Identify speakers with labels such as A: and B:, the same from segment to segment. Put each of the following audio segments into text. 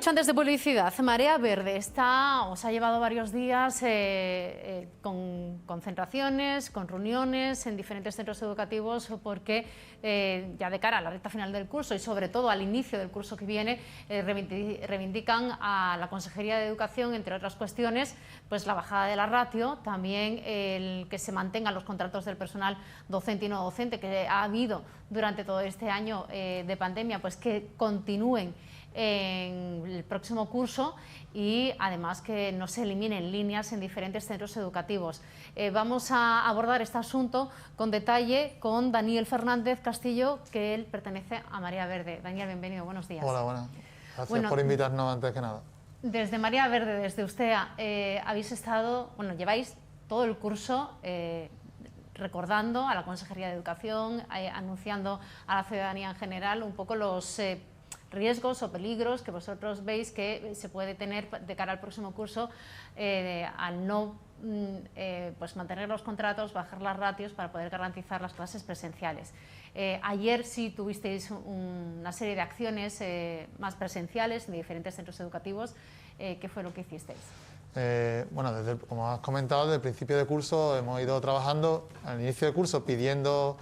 A: dicho antes de publicidad, Marea Verde os ha llevado varios días con concentraciones, con reuniones en diferentes centros educativos, porque ya de cara a la recta final del curso y sobre todo al inicio del curso que viene, reivindican a la Consejería de Educación, entre otras cuestiones, pues la bajada de la ratio, también el que se mantengan los contratos del personal docente y no docente que ha habido durante todo este año de pandemia, pues que continúen en el próximo curso y además que no se eliminen líneas en diferentes centros educativos. Vamos a abordar este asunto con detalle con Daniel Fernández Castillo, que él pertenece a Marea Verde. Daniel, bienvenido, buenos días.
B: Hola, buenas. Gracias por invitarnos antes que nada.
A: Desde Marea Verde, desde USTEA, habéis estado, lleváis todo el curso recordando a la Consejería de Educación, anunciando a la ciudadanía en general un poco los riesgos o peligros que vosotros veis que se puede tener de cara al próximo curso al no pues mantener los contratos, bajar las ratios para poder garantizar las clases presenciales. Ayer sí tuvisteis una serie de acciones más presenciales en diferentes centros educativos. ¿Qué fue lo que hicisteis?
B: Bueno, como has comentado, desde el principio de curso hemos ido trabajando al inicio de curso pidiendo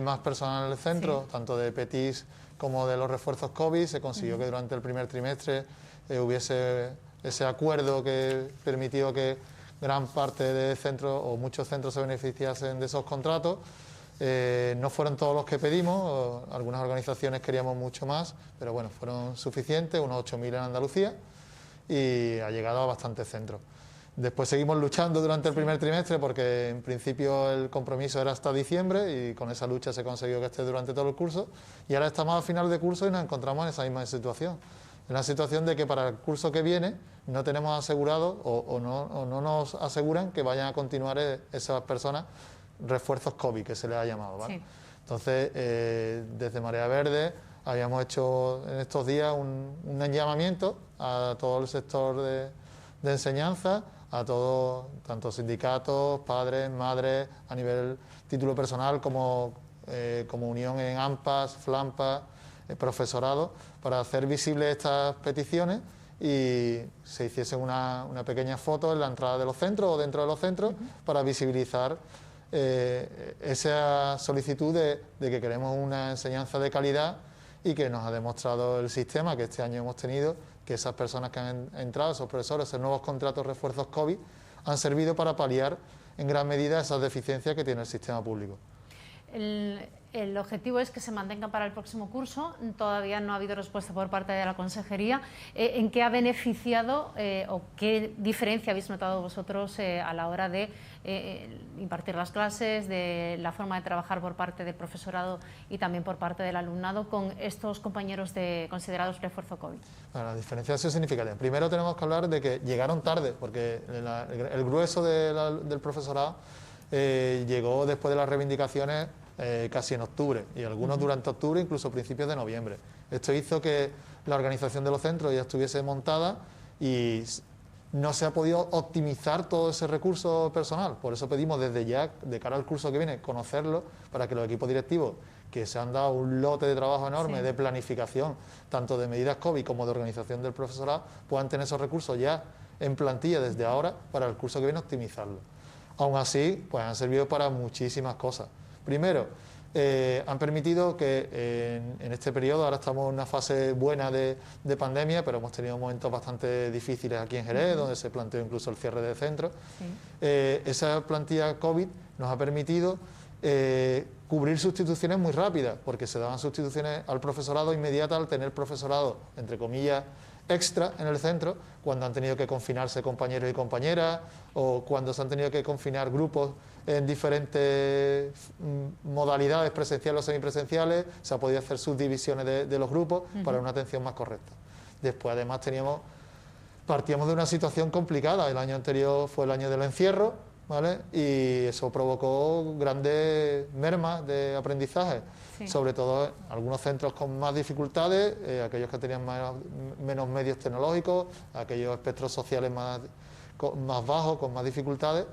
B: más personal en el centro, sí, tanto de PETIS como de los refuerzos COVID. Se consiguió que durante el primer trimestre hubiese ese acuerdo que permitió que gran parte de centros o muchos centros se beneficiasen de esos contratos. No fueron todos los que pedimos, algunas organizaciones queríamos mucho más, pero bueno, fueron suficientes, unos 8.000 en Andalucía, y ha llegado a bastantes centros. Después seguimos luchando durante el primer trimestre porque en principio el compromiso era hasta diciembre y con esa lucha se consiguió que esté durante todo el curso, y ahora estamos a final de curso y nos encontramos en esa misma situación. En la situación de que para el curso que viene no tenemos asegurado o no nos aseguran que vayan a continuar esas personas refuerzos COVID, que se les ha llamado, ¿vale? Sí. Entonces, desde Marea Verde habíamos hecho en estos días un llamamiento a todo el sector de enseñanza, a todos, tanto sindicatos, padres, madres, a nivel título personal como unión en AMPAs, FLAMPAs, profesorado, para hacer visibles estas peticiones y se hiciese una pequeña foto en la entrada de los centros o dentro de los centros para visibilizar esa solicitud de que queremos una enseñanza de calidad y que nos ha demostrado el sistema que este año hemos tenido, que esas personas que han entrado, esos profesores, esos nuevos contratos refuerzos COVID, han servido para paliar en gran medida esas deficiencias que tiene el sistema público.
A: El objetivo es que se mantengan para el próximo curso. Todavía no ha habido respuesta por parte de la Consejería. ¿En qué ha beneficiado o qué diferencia habéis notado vosotros a la hora de impartir las clases, de la forma de trabajar por parte del profesorado y también por parte del alumnado con estos compañeros considerados refuerzo COVID?
B: Bueno, la diferencia es significativa. Primero tenemos que hablar de que llegaron tarde, porque el grueso del profesorado llegó después de las reivindicaciones casi en octubre, y algunos durante octubre, incluso principios de noviembre. Esto hizo que la organización de los centros ya estuviese montada y no se ha podido optimizar todo ese recurso personal. Por eso pedimos desde ya, de cara al curso que viene, conocerlo para que los equipos directivos, que se han dado un lote de trabajo enorme de planificación, tanto de medidas COVID como de organización del profesorado, puedan tener esos recursos ya en plantilla desde ahora para el curso que viene optimizarlo. Aún así, pues han servido para muchísimas cosas. Primero, han permitido que en este periodo, ahora estamos en una fase buena de pandemia, pero hemos tenido momentos bastante difíciles aquí en Jerez, donde se planteó incluso el cierre de centros. Esa plantilla COVID nos ha permitido cubrir sustituciones muy rápidas, porque se daban sustituciones al profesorado inmediatas al tener profesorado, entre comillas, extra en el centro, cuando han tenido que confinarse compañeros y compañeras o cuando se han tenido que confinar grupos en diferentes modalidades presenciales o semipresenciales, se ha podido hacer subdivisiones de los grupos para una atención más correcta. Después además partíamos de una situación complicada. El año anterior fue el año del encierro, ¿vale? Y eso provocó grandes mermas de aprendizaje, sobre todo algunos centros con más dificultades, aquellos que tenían menos medios tecnológicos, aquellos espectros sociales más bajos, con más dificultades,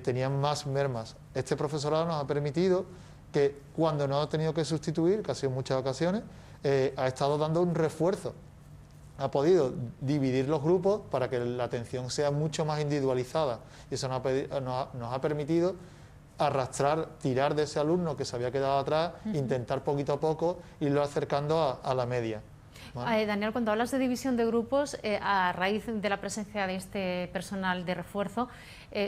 B: tenían más mermas. Este profesorado nos ha permitido que cuando no ha tenido que sustituir, que ha sido en muchas ocasiones, ha estado dando un refuerzo ha podido dividir los grupos para que la atención sea mucho más individualizada, y eso nos ha permitido arrastrar, tirar de ese alumno que se había quedado atrás, intentar poquito a poco irlo acercando a la media. ¿Vale?
A: Daniel, cuando hablas de división de grupos, a raíz de la presencia de este personal de refuerzo,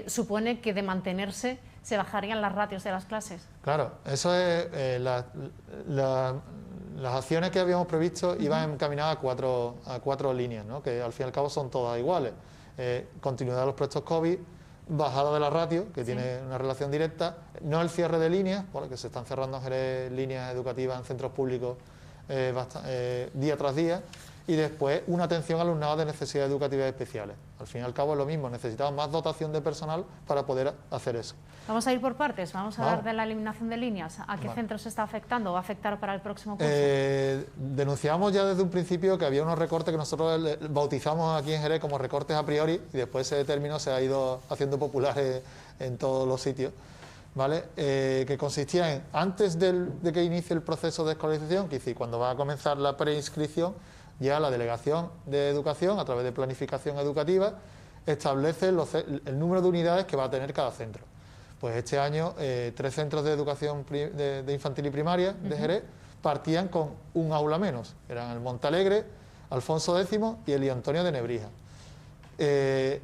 A: supone que de mantenerse se bajarían las ratios de las clases.
B: Claro, eso es las acciones que habíamos previsto iban encaminadas a cuatro líneas, ¿no? Que al fin y al cabo son todas iguales. Continuidad de los proyectos COVID, bajada de la ratio, que tiene una relación directa, no el cierre de líneas, porque se están cerrando en Jerez líneas educativas en centros públicos día tras día, y después una atención al alumnado de necesidades educativas especiales. Al fin y al cabo es lo mismo, necesitamos más dotación de personal para poder hacer eso.
A: Vamos a ir por partes, vamos a hablar de la eliminación de líneas. ¿A qué centros se está afectando o va a afectar para el próximo curso?
B: Denunciamos ya desde un principio que había unos recortes que nosotros bautizamos aquí en Jerez como recortes a priori, y después ese término se ha ido haciendo popular en todos los sitios, ¿vale? Que consistía en, antes de que inicie el proceso de escolarización, que dice, cuando va a comenzar la preinscripción, ya la Delegación de Educación, a través de planificación educativa, establece el número de unidades que va a tener cada centro. Pues este año 3 centros de educación de infantil y primaria de Jerez partían con un aula menos. Eran el Montalegre, Alfonso X y el I. Antonio de Nebrija. Ellos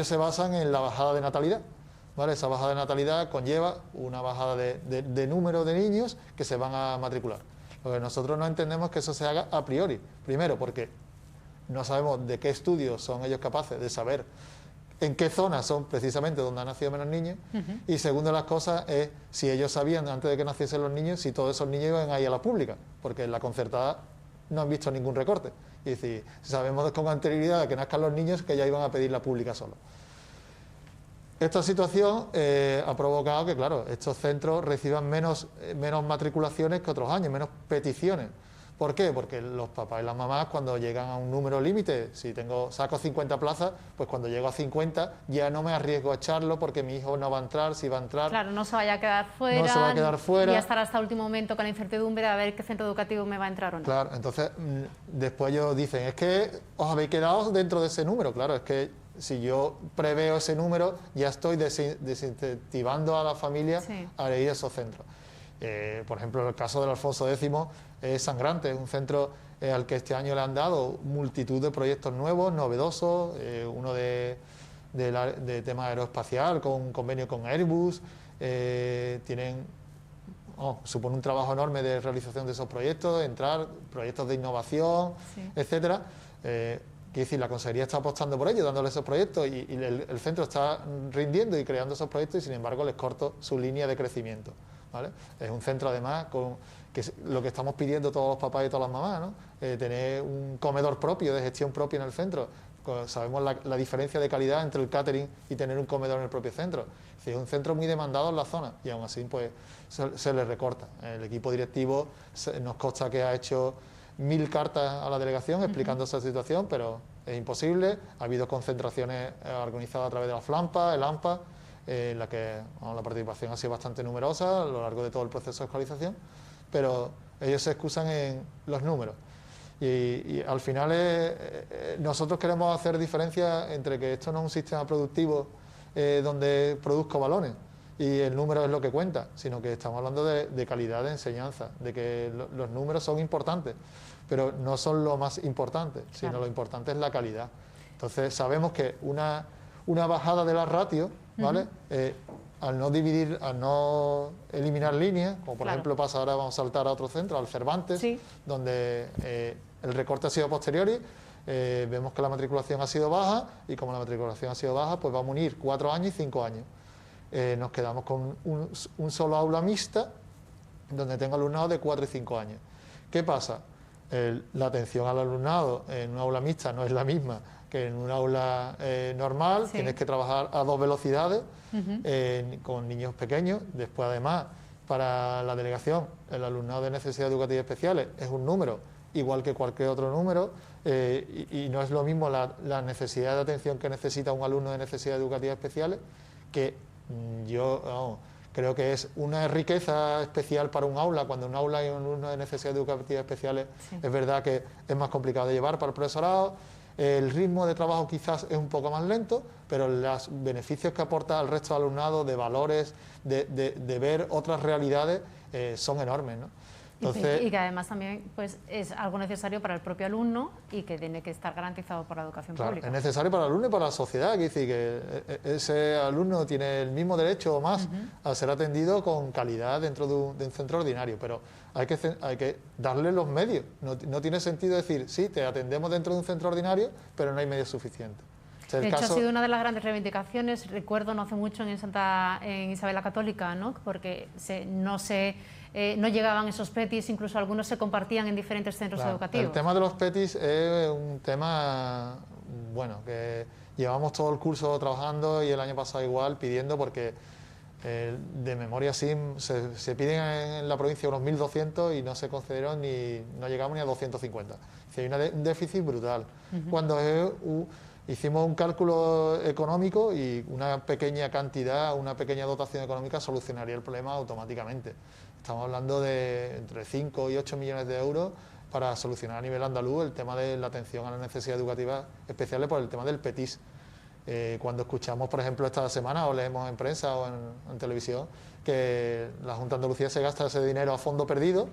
B: se basan en la bajada de natalidad, ¿vale? Esa bajada de natalidad conlleva una bajada de número de niños que se van a matricular. Lo que nosotros no entendemos que eso se haga a priori. Primero, porque no sabemos de qué estudios son ellos capaces de saber en qué zonas son precisamente donde han nacido menos niños. Y segundo, las cosas es si ellos sabían antes de que naciesen los niños si todos esos niños iban a ir a la pública, porque en la concertada no han visto ningún recorte. Y decir, sabemos con anterioridad que nazcan los niños que ya iban a pedir la pública solo. Esta situación ha provocado que, claro, estos centros reciban menos matriculaciones que otros años, menos peticiones. ¿Por qué? Porque los papás y las mamás, cuando llegan a un número límite, si saco 50 plazas, pues cuando llego a 50 ya no me arriesgo a echarlo porque mi hijo no va a entrar, si va a entrar.
A: Claro, no se vaya a quedar fuera.
B: No se va a quedar fuera.
A: Y estar hasta el último momento con la incertidumbre de ver qué centro educativo me va a entrar o no.
B: Claro, entonces después ellos dicen, es que os habéis quedado dentro de ese número. Claro, es que si yo preveo ese número, ya estoy desincentivando a la familia a ir a esos centros. Por ejemplo, el caso del Alfonso X es sangrante, es un centro al que este año le han dado multitud de proyectos nuevos, novedosos, uno de tema aeroespacial, con un convenio con Airbus, supone un trabajo enorme de realización de esos proyectos, proyectos de innovación, etcétera. Quiere decir, la consejería está apostando por ello, dándole esos proyectos, y el centro está rindiendo y creando esos proyectos, y sin embargo les corto su línea de crecimiento, ¿vale? Es un centro además que lo que estamos pidiendo todos los papás y todas las mamás, ¿no? Tener un comedor propio, de gestión propia en el centro. Sabemos la diferencia de calidad entre el catering y tener un comedor en el propio centro. Es un centro muy demandado en la zona, y aún así pues se le recorta. El equipo directivo nos consta que ha hecho 1000 cartas a la delegación explicando esa situación, pero es imposible. Ha habido concentraciones organizadas a través de la FLAMPA, el AMPA, en la que la participación ha sido bastante numerosa a lo largo de todo el proceso de escolarización, pero ellos se excusan en los números. Y al final nosotros queremos hacer diferencia entre que esto no es un sistema productivo donde produzco balones y el número es lo que cuenta, sino que estamos hablando de calidad de enseñanza, de que los números son importantes, pero no son lo más importante, sino lo importante es la calidad. Entonces sabemos que una bajada de la ratio, ¿vale? Al no dividir, al no eliminar líneas, como por ejemplo pasa ahora, vamos a saltar a otro centro, al Cervantes, donde el recorte ha sido posteriori. Vemos que la matriculación ha sido baja, y como la matriculación ha sido baja, pues vamos a unir 4 años y 5 años. Nos quedamos con un solo aula mixta, donde tengo alumnado de 4 y 5 años. ¿Qué pasa? La atención al alumnado en un aula mixta no es la misma que en un aula normal. Tienes que trabajar a 2 velocidades, con niños pequeños. Después, además, para la delegación, el alumnado de necesidades educativas especiales es un número igual que cualquier otro número, y no es lo mismo la necesidad de atención que necesita un alumno de necesidades educativas especiales que Creo que es una riqueza especial para un aula. Cuando un aula hay un alumno de necesidades educativas especiales, es verdad que es más complicado de llevar para el profesorado. El ritmo de trabajo quizás es un poco más lento, pero los beneficios que aporta al resto del alumnado, de valores, de ver otras realidades, son enormes, ¿no?
A: Entonces, y que además también pues, es algo necesario para el propio alumno y que tiene que estar garantizado por la educación pública.
B: Es necesario para el alumno y para la sociedad, que dice que ese alumno tiene el mismo derecho o más a ser atendido con calidad dentro de un centro ordinario, pero hay que darle los medios. No tiene sentido decir, sí, te atendemos dentro de un centro ordinario, pero no hay medios suficientes.
A: De hecho, ha sido una de las grandes reivindicaciones, recuerdo no hace mucho en Isabel la Católica, ¿no? Porque no llegaban esos PETIs, incluso algunos se compartían en diferentes centros educativos.
B: El tema de los PETIs es un tema, bueno, que llevamos todo el curso trabajando y el año pasado igual pidiendo, porque de memoria SIM se piden en la provincia unos 1.200 y no se concedieron no llegamos ni a 250. Hay un déficit brutal. Cuando hicimos un cálculo económico y una pequeña cantidad, una pequeña dotación económica solucionaría el problema automáticamente. Estamos hablando de entre 5 y 8 millones de euros para solucionar a nivel andaluz el tema de la atención a las necesidades educativas especiales por el tema del PETIS. Cuando escuchamos, por ejemplo, esta semana o leemos en prensa o en televisión que la Junta de Andalucía se gasta ese dinero a fondo perdido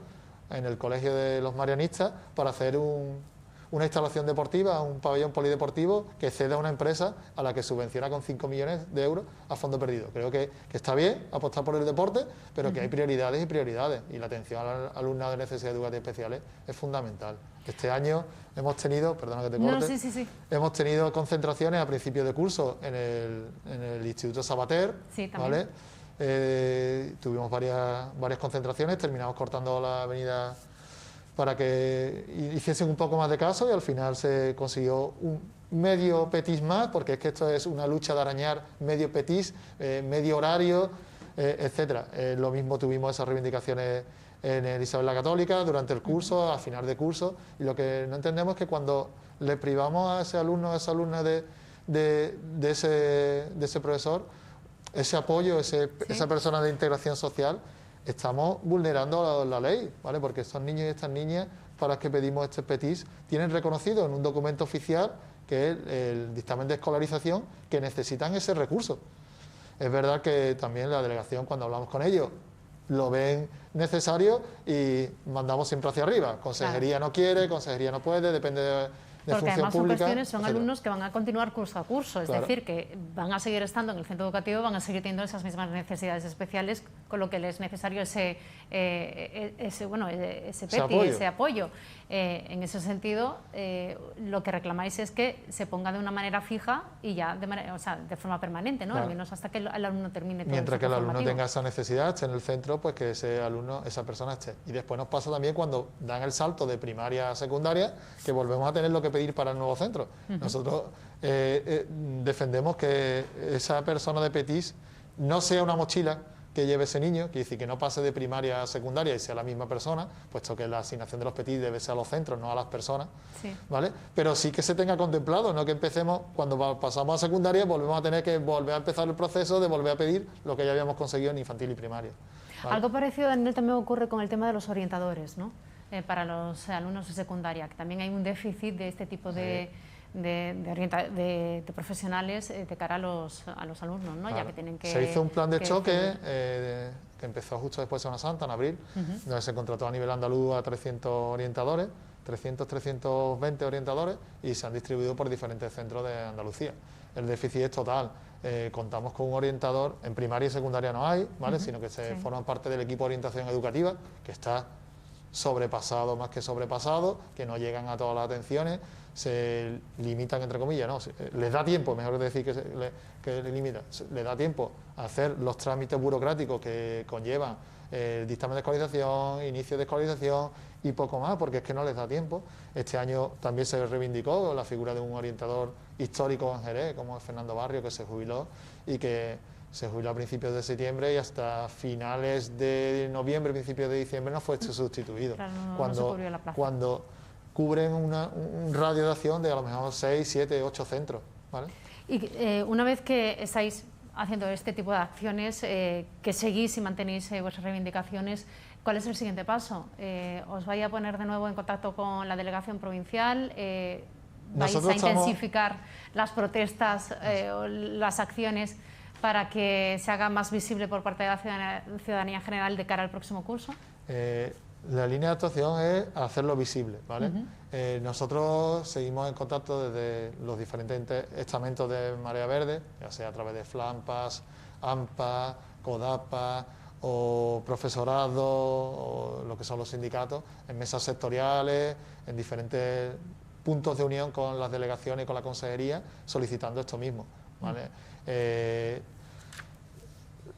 B: en el Colegio de los Marianistas para hacer una instalación deportiva, un pabellón polideportivo que cede a una empresa a la que subvenciona con 5 millones de euros a fondo perdido. Creo que está bien apostar por el deporte, pero que hay prioridades y prioridades, y la atención al alumnado de necesidades educativas especiales es fundamental. Este año hemos tenido, perdona que te corte, hemos tenido concentraciones a principios de curso en el Instituto Sabater, ¿vale? Tuvimos varias concentraciones, terminamos cortando la avenida para que hiciesen un poco más de caso, y al final se consiguió un medio PETIS más, porque es que esto es una lucha de arañar medio PETIS, medio horario, etcétera. Lo mismo tuvimos esas reivindicaciones en el Isabel la Católica durante el curso, a final de curso, y lo que no entendemos es que cuando le privamos a ese alumno o esa alumna de ese profesor, ese apoyo, esa persona de integración social, estamos vulnerando la ley, ¿vale? Porque estos niños y estas niñas para las que pedimos este PETIS tienen reconocido en un documento oficial, que es el dictamen de escolarización, que necesitan ese recurso. Es verdad que también la delegación, cuando hablamos con ellos, lo ven necesario y mandamos siempre hacia arriba. Consejería no quiere, consejería no puede, depende de
A: porque además
B: pública,
A: son alumnos que van a continuar curso a curso, es decir, que van a seguir estando en el centro educativo, van a seguir teniendo esas mismas necesidades especiales, con lo que les es necesario ese PETI, ese apoyo. En ese sentido, lo que reclamáis es que se ponga de una manera fija y ya de forma permanente, ¿no? Al menos hasta que el alumno termine todo.
B: Mientras que el alumno tenga esa necesidad, esté en el centro, pues que ese alumno, esa persona esté. Y después nos pasa también cuando dan el salto de primaria a secundaria, que volvemos a tener lo que pedir para el nuevo centro. Nosotros defendemos que esa persona de PETIS no sea una mochila que lleve ese niño, que dice que no pase de primaria a secundaria y sea la misma persona, puesto que la asignación de los PETIS debe ser a los centros, no a las personas, ¿vale? Pero sí que se tenga contemplado, no que empecemos, cuando pasamos a secundaria, volvemos a tener que volver a empezar el proceso de volver a pedir lo que ya habíamos conseguido en infantil y primaria, ¿vale?
A: Algo parecido, Daniel, también ocurre con el tema de los orientadores, ¿no? Para los alumnos de secundaria, que también hay un déficit de este tipo de profesionales de cara a los alumnos, ¿no? Ya que tienen que...
B: Se hizo un plan de choque que empezó justo después de Semana Santa, en abril, donde se contrató a nivel andaluz a 300 orientadores, 320 orientadores, y se han distribuido por diferentes centros de Andalucía. El déficit es total. Contamos con un orientador, en primaria y secundaria no hay, ¿vale? Sino que forman parte del equipo de orientación educativa, que está sobrepasado, más que sobrepasado, que no llegan a todas las atenciones, se limitan, entre comillas, ¿no? Les da tiempo, mejor decir que les da tiempo a hacer los trámites burocráticos que conllevan el dictamen de escolarización, inicio de escolarización y poco más, porque es que no les da tiempo. Este año también se reivindicó la figura de un orientador histórico en Jerez, como es Fernando Barrio, que se jubiló y que se jubiló a principios de septiembre y hasta finales de noviembre, principios de diciembre no fue sustituido.
A: Claro,
B: cuando cubren un radio de acción de a lo mejor 6, 7, 8 centros, ¿vale?
A: Y una vez que estáis haciendo este tipo de acciones, que seguís y mantenéis vuestras reivindicaciones, ¿cuál es el siguiente paso? ¿Os vais a poner de nuevo en contacto con la delegación provincial? ¿Vais a intensificar las protestas o las acciones para que se haga más visible por parte de la ciudadanía en general de cara al próximo curso?
B: La línea de actuación es hacerlo visible, ¿vale? Nosotros seguimos en contacto desde los diferentes estamentos de Marea Verde, ya sea a través de FLAMPAS, AMPA, CODAPA o profesorado, o lo que son los sindicatos, en mesas sectoriales, en diferentes puntos de unión con las delegaciones y con la consejería, solicitando esto mismo, ¿vale?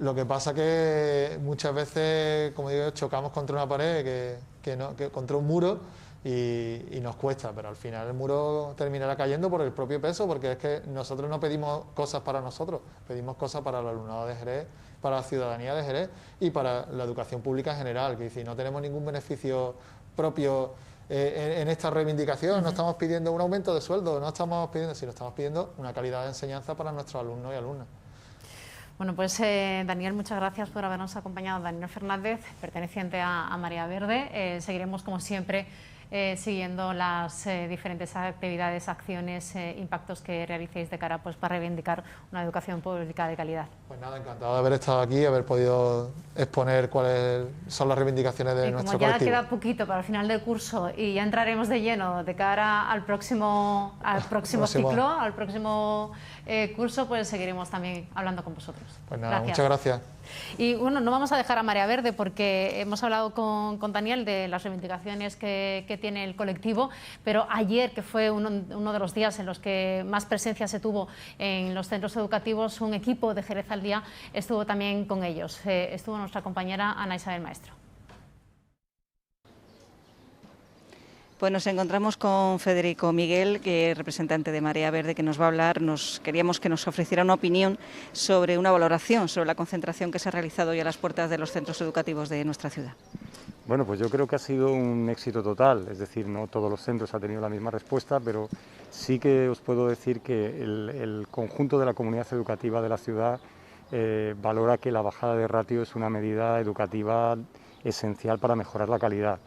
B: Lo que pasa que muchas veces, como digo, chocamos contra una pared, que contra un muro y nos cuesta, pero al final el muro terminará cayendo por el propio peso, porque es que nosotros no pedimos cosas para nosotros, pedimos cosas para el alumnado de Jerez, para la ciudadanía de Jerez y para la educación pública en general, que si no tenemos ningún beneficio propio en esta reivindicación, no estamos pidiendo un aumento de sueldo, no estamos pidiendo, sino estamos pidiendo una calidad de enseñanza para nuestros alumnos y alumnas.
A: Bueno, pues Daniel, muchas gracias por habernos acompañado. Daniel Fernández, perteneciente a Marea Verde. Seguiremos, como siempre, siguiendo las diferentes actividades, acciones, impactos que realicéis de cara pues, para reivindicar una educación pública de calidad.
B: Pues nada, encantado de haber estado aquí, haber podido exponer cuáles son las reivindicaciones de nuestro colectivo.
A: Como ya queda poquito para el final del curso y ya entraremos de lleno de cara al próximo ciclo, al próximo curso, pues seguiremos también hablando con vosotros.
B: Pues nada, muchas gracias.
A: Y bueno, no vamos a dejar a Marea Verde porque hemos hablado con Daniel de las reivindicaciones que tiene el colectivo, pero ayer, que fue uno de los días en los que más presencia se tuvo en los centros educativos, un equipo de Jerez al Día estuvo también con ellos. Estuvo nuestra compañera Ana Isabel Maestro.
C: Pues nos encontramos con Federico Miguel, que es representante de Marea Verde, que nos va a hablar. Queríamos que nos ofreciera una opinión sobre una valoración sobre la concentración que se ha realizado hoy a las puertas de los centros educativos de nuestra ciudad.
D: Bueno, pues yo creo que ha sido un éxito total, es decir, no todos los centros han tenido la misma respuesta, pero sí que os puedo decir que el conjunto de la comunidad educativa de la ciudad valora que la bajada de ratio es una medida educativa esencial para mejorar la calidad.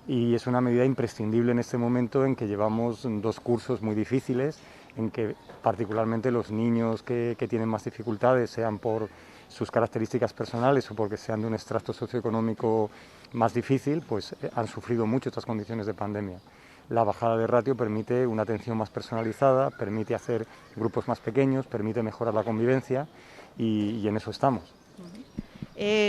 D: Y es una medida imprescindible en este momento en que llevamos 2 cursos muy difíciles, en que particularmente los niños que tienen más dificultades, sean por sus características personales o porque sean de un estrato socioeconómico más difícil, pues han sufrido mucho estas condiciones de pandemia. La bajada de ratio permite una atención más personalizada, permite hacer grupos más pequeños, permite mejorar la convivencia y en eso estamos.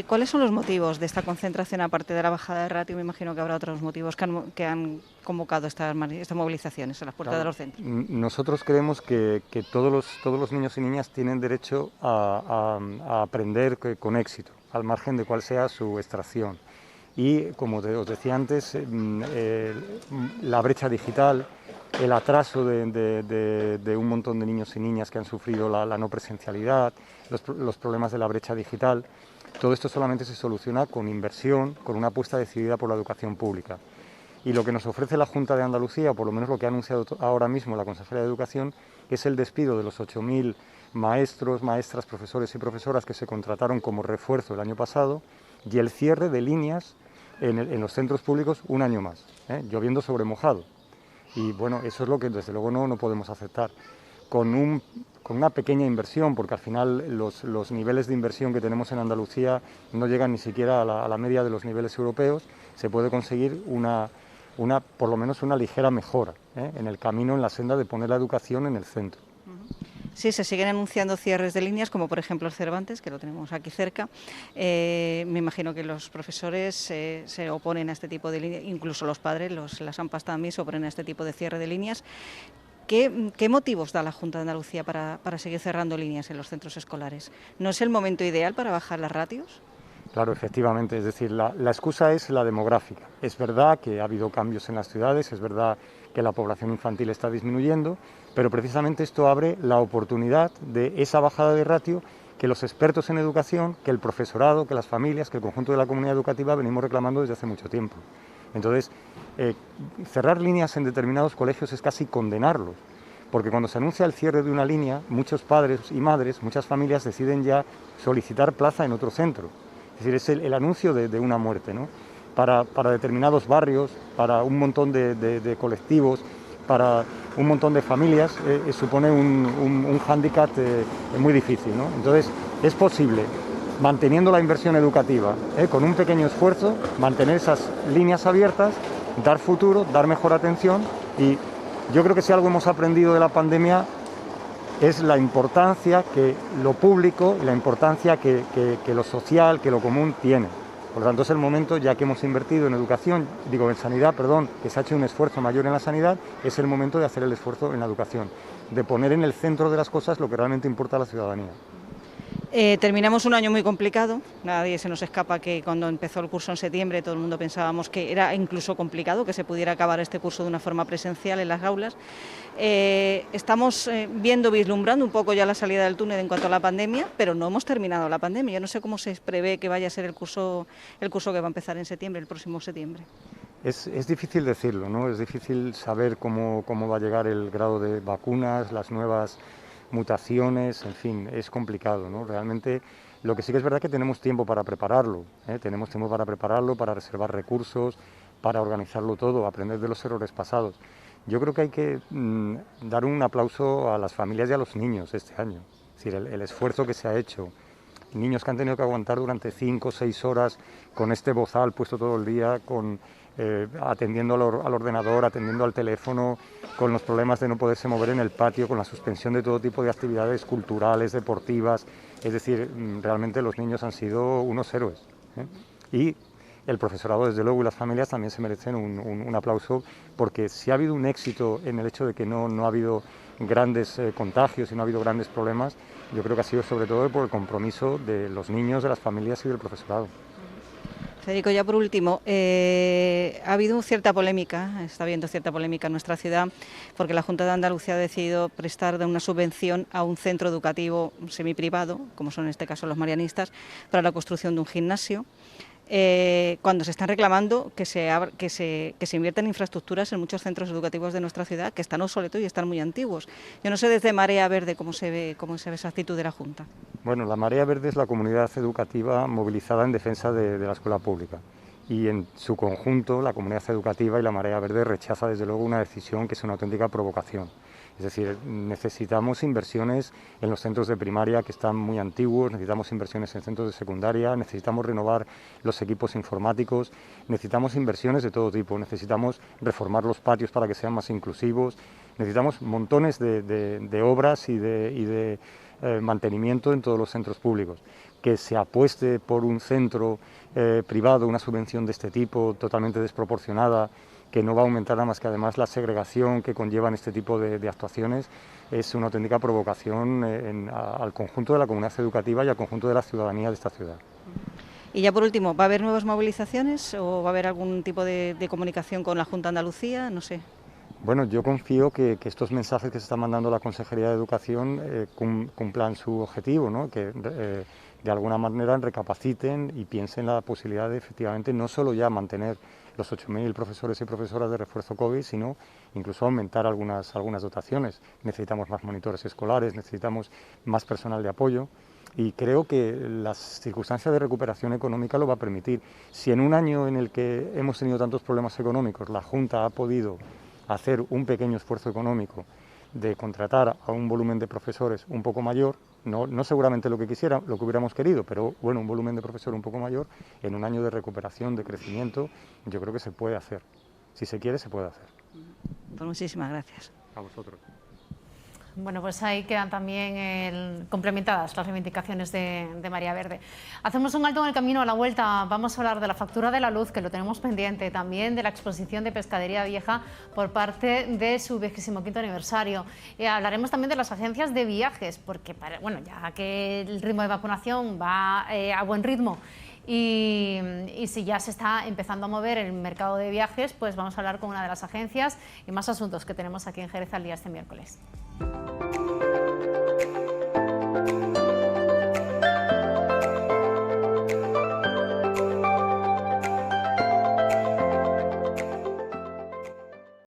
C: ¿Cuáles son los motivos de esta concentración, aparte de la bajada de ratio? Me imagino que habrá otros motivos que han convocado estas movilizaciones a las puertas de los centros.
D: Nosotros creemos que todos los niños y niñas tienen derecho a aprender con éxito, al margen de cuál sea su extracción. Y, como os decía antes, la brecha digital, el atraso de un montón de niños y niñas que han sufrido la no presencialidad, los problemas de la brecha digital, todo esto solamente se soluciona con inversión, con una apuesta decidida por la educación pública. Y lo que nos ofrece la Junta de Andalucía, o por lo menos lo que ha anunciado ahora mismo la consejera de Educación, es el despido de los 8.000 maestros, maestras, profesores y profesoras que se contrataron como refuerzo el año pasado y el cierre de líneas en los centros públicos un año más, lloviendo sobre mojado. Y bueno, eso es lo que desde luego no podemos aceptar. Con una pequeña inversión, porque al final los niveles de inversión que tenemos en Andalucía no llegan ni siquiera a la media de los niveles europeos, se puede conseguir por lo menos una ligera mejora en el camino, en la senda de poner la educación en el centro.
C: Sí, se siguen anunciando cierres de líneas, como por ejemplo el Cervantes, que lo tenemos aquí cerca. Me imagino que los profesores se oponen a este tipo de líneas, incluso los padres, las AMPAs también se oponen a este tipo de cierre de líneas. ¿Qué motivos da la Junta de Andalucía para seguir cerrando líneas en los centros escolares? ¿No es el momento ideal para bajar las ratios?
D: Claro, efectivamente, es decir, la excusa es la demográfica. Es verdad que ha habido cambios en las ciudades, es verdad que la población infantil está disminuyendo, pero precisamente esto abre la oportunidad de esa bajada de ratio que los expertos en educación, que el profesorado, que las familias, que el conjunto de la comunidad educativa venimos reclamando desde hace mucho tiempo. Entonces, cerrar líneas en determinados colegios es casi condenarlos, porque cuando se anuncia el cierre de una línea, muchos padres y madres, muchas familias deciden ya solicitar plaza en otro centro. Es decir, es el anuncio de una muerte, ¿no? Para determinados barrios, para un montón de colectivos, para un montón de familias, supone un hándicap muy difícil, ¿no? Entonces, es posible, manteniendo la inversión educativa, con un pequeño esfuerzo, mantener esas líneas abiertas, dar futuro, dar mejor atención, y yo creo que si algo hemos aprendido de la pandemia es la importancia que lo público, la importancia que lo social, que lo común tiene. Por lo tanto, es el momento, ya que hemos invertido en educación, en sanidad, perdón, que se ha hecho un esfuerzo mayor en la sanidad, es el momento de hacer el esfuerzo en la educación, de poner en el centro de las cosas lo que realmente importa a la ciudadanía.
C: Terminamos un año muy complicado, nadie se nos escapa que cuando empezó el curso en septiembre todo el mundo pensábamos que era incluso complicado que se pudiera acabar este curso de una forma presencial en las aulas. Estamos vislumbrando un poco ya la salida del túnel en cuanto a la pandemia, pero no hemos terminado la pandemia. Yo no sé cómo se prevé que vaya a ser el curso que va a empezar en septiembre, el próximo septiembre.
D: Es difícil decirlo, ¿no? Es difícil saber cómo va a llegar el grado de vacunas, las nuevas mutaciones, en fin, es complicado, ¿no? Realmente lo que sí que es verdad es que tenemos tiempo para prepararlo, tenemos tiempo para prepararlo, para reservar recursos, para organizarlo todo, aprender de los errores pasados. Yo creo que hay que dar un aplauso a las familias y a los niños este año, es decir, el esfuerzo que se ha hecho. Niños que han tenido que aguantar durante 5 o 6 horas con este bozal puesto todo el día, atendiendo al ordenador, atendiendo al teléfono, con los problemas de no poderse mover en el patio, con la suspensión de todo tipo de actividades culturales, deportivas. Es decir, realmente los niños han sido unos héroes, Y el profesorado, desde luego, y las familias también se merecen un aplauso, porque si ha habido un éxito en el hecho de que no ha habido grandes contagios y no ha habido grandes problemas, yo creo que ha sido sobre todo por el compromiso de los niños, de las familias y del profesorado.
C: Federico, ya por último, ha habido cierta polémica, está habiendo cierta polémica en nuestra ciudad, porque la Junta de Andalucía ha decidido prestar una subvención a un centro educativo semiprivado, como son en este caso los marianistas, para la construcción de un gimnasio. Cuando se están reclamando que se invierta en infraestructuras en muchos centros educativos de nuestra ciudad que están obsoletos y están muy antiguos. Yo no sé desde Marea Verde cómo se ve esa actitud de la Junta.
D: Bueno, la Marea Verde es la comunidad educativa movilizada en defensa de la escuela pública, y en su conjunto la comunidad educativa y la Marea Verde rechaza desde luego una decisión que es una auténtica provocación. Es decir, necesitamos inversiones en los centros de primaria que están muy antiguos, necesitamos inversiones en centros de secundaria, necesitamos renovar los equipos informáticos, necesitamos inversiones de todo tipo, necesitamos reformar los patios para que sean más inclusivos, necesitamos montones de obras y de mantenimiento en todos los centros públicos. Que se apueste por un centro privado, una subvención de este tipo totalmente desproporcionada, que no va a aumentar nada más que además la segregación que conllevan este tipo de actuaciones, es una auténtica provocación al conjunto de la comunidad educativa y al conjunto de la ciudadanía de esta ciudad.
C: Y ya por último, ¿va a haber nuevas movilizaciones o va a haber algún tipo de comunicación con la Junta de Andalucía? No sé.
D: Bueno, yo confío que estos mensajes que se están mandando a la Consejería de Educación cumplan su objetivo, ¿no? Que de alguna manera recapaciten y piensen la posibilidad de efectivamente no solo ya mantener los 8.000 profesores y profesoras de refuerzo COVID, sino incluso aumentar algunas dotaciones. Necesitamos más monitores escolares, necesitamos más personal de apoyo, y creo que las circunstancias de recuperación económica lo va a permitir. Si en un año en el que hemos tenido tantos problemas económicos la Junta ha podido hacer un pequeño esfuerzo económico de contratar a un volumen de profesores un poco mayor, no seguramente lo que hubiéramos querido, pero bueno, un volumen de profesor un poco mayor, en un año de recuperación, de crecimiento, yo creo que se puede hacer. Si se quiere, se puede hacer.
C: Pues muchísimas gracias.
D: A vosotros.
A: Bueno, pues ahí quedan también complementadas las reivindicaciones de Marea Verde. Hacemos un alto en el camino, a la vuelta vamos a hablar de la factura de la luz, que lo tenemos pendiente, también de la exposición de Pescadería Vieja por parte de su 25º aniversario. Hablaremos también de las agencias de viajes, porque ya que el ritmo de vacunación va a buen ritmo, y si ya se está empezando a mover el mercado de viajes, pues vamos a hablar con una de las agencias y más asuntos que tenemos aquí en Jerez al día este miércoles.